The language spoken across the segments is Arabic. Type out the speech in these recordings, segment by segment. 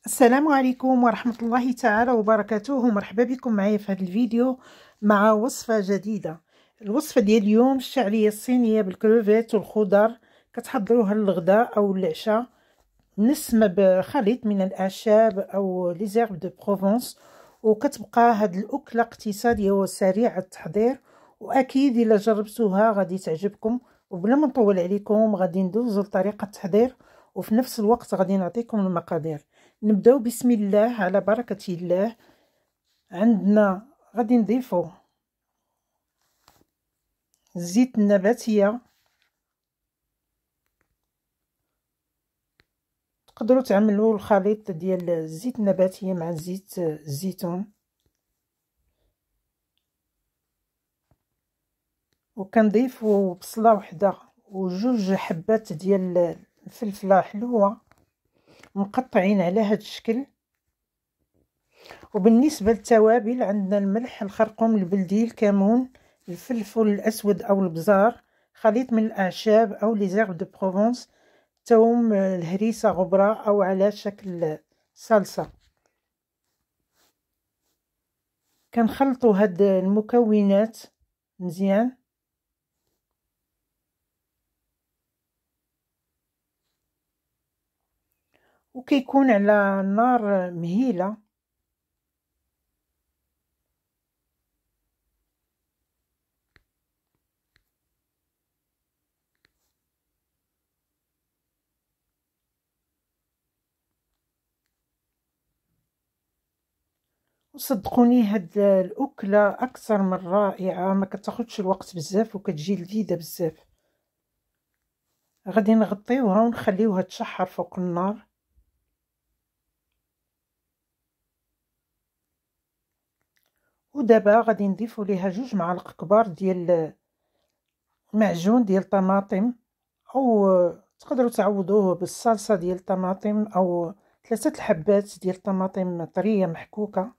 السلام عليكم ورحمة الله تعالى وبركاته. مرحبا بكم معايا في هذا الفيديو مع وصفة جديدة. الوصفة ديال اليوم الشعرية الصينية بالكروفيت والخضر، كتحضروها للغداء أو العشاء، نسمة بخليط من الأعشاب أو لي زيرب دو بروفونس، وكتبقى هاد الأكلة اقتصادية وسريعة التحضير، وأكيد إلا جربتوها غادي تعجبكم. وبلا ما نطول عليكم غادي ندوزو لطريقة التحضير، وفي نفس الوقت غادي نعطيكم المقادير. نبداو بسم الله على بركة الله. عندنا غادي نضيفو الزيت النباتية، تقدروا تعملوا الخليط ديال الزيت النباتية مع زيت الزيتون، وكنضيفوا بصلة وحده وجوج حبات ديال الفلفلة حلوة مقطعين على هذا الشكل. وبالنسبة للتوابل عندنا الملح، الخرقوم البلدي، الكمون، الفلفل الأسود أو البزار، خليط من الأعشاب أو لي زيرب دو بروفونس، توم، الهريسة، غبرة أو على شكل صلصة. كنخلطوا هاد المكونات مزيان، وكيكون على نار مهيلة. وصدقوني هاد الأكلة أكثر من رائعة، ما كتاخدش الوقت بزاف وكتجي لذيذة بزاف. غادي نغطيوها ونخليوها تشحر فوق النار. ودابا غادي نضيفو ليها 2 معالق كبار ديال معجون ديال طماطم، او تقدروا تعوضوه بالصلصه ديال طماطم، او 3 الحبات ديال طماطم طريه محكوكه.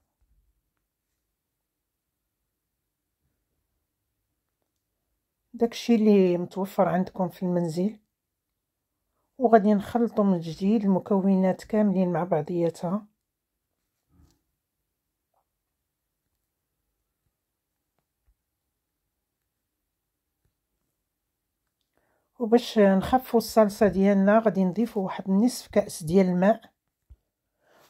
داكشي اللي متوفر عندكم في المنزل. وغادي نخلطوا من جديد المكونات كاملين مع بعضياتها. وباش نخفوا الصلصه ديالنا غادي نضيفوا واحد نصف كأس ديال الماء.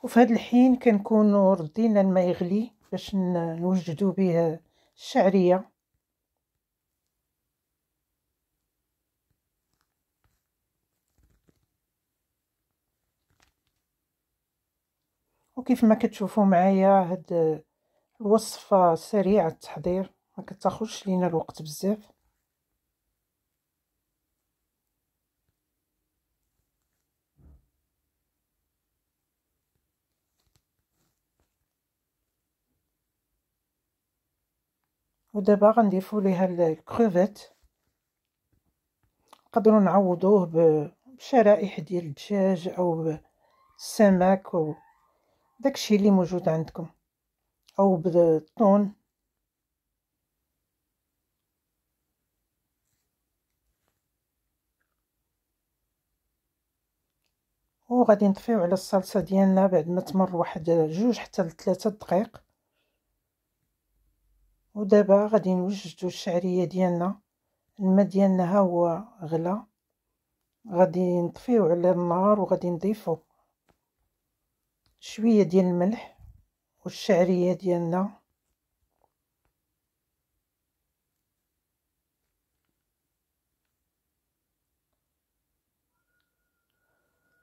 وفي هذا الحين كنكونوا ردينا الماء يغلي باش نوجدوا به الشعريه. وكيف ما كتشوفوا معايا هاد الوصفه سريعه التحضير، ما كتاخذش لينا الوقت بزاف. ودابا غنضيفوا ليها الكروفيت، نقدروا نعوضوه بشرائح ديال الدجاج او السمك او داكشي اللي موجود عندكم، او بالطون. وغادي نطفيو على الصلصه ديالنا بعد ما تمر واحد 2 حتى ل3 دقائق. ودابا غادي نوجدوا الشعريه ديالنا. الماء ديالنا ها هو غلا، غادي نطفيو على النار وغادي نضيفو شويه ديال الملح والشعريه ديالنا،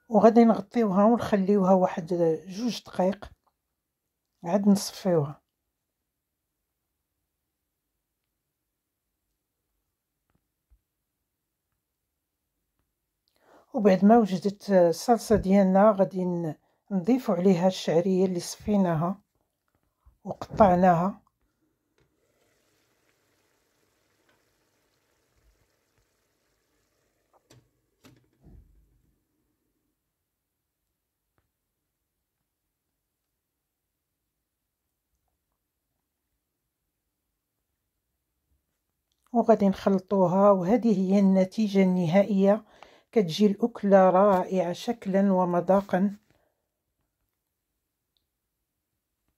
وغادي نغطيوها ونخليوها واحد 2 دقائق عاد نصفيوها. وبعد ما وجدت الصلصه ديالنا غادي نضيفوا عليها الشعريه اللي صفيناها وقطعناها. وغادي نخلطوها، وهذه هي النتيجة النهائية. كتجي الأكلة رائعة شكلا ومذاقا.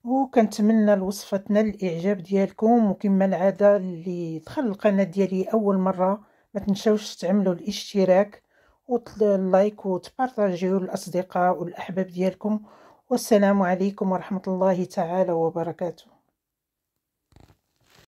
وكنتمنى الوصفه تنال الاعجاب ديالكم، وكما العاده اللي دخل القناه ديالي اول مره ما تنساوش تعملوا الاشتراك واللايك وتبارطاجيو الاصدقاء والاحباب ديالكم. والسلام عليكم ورحمه الله تعالى وبركاته.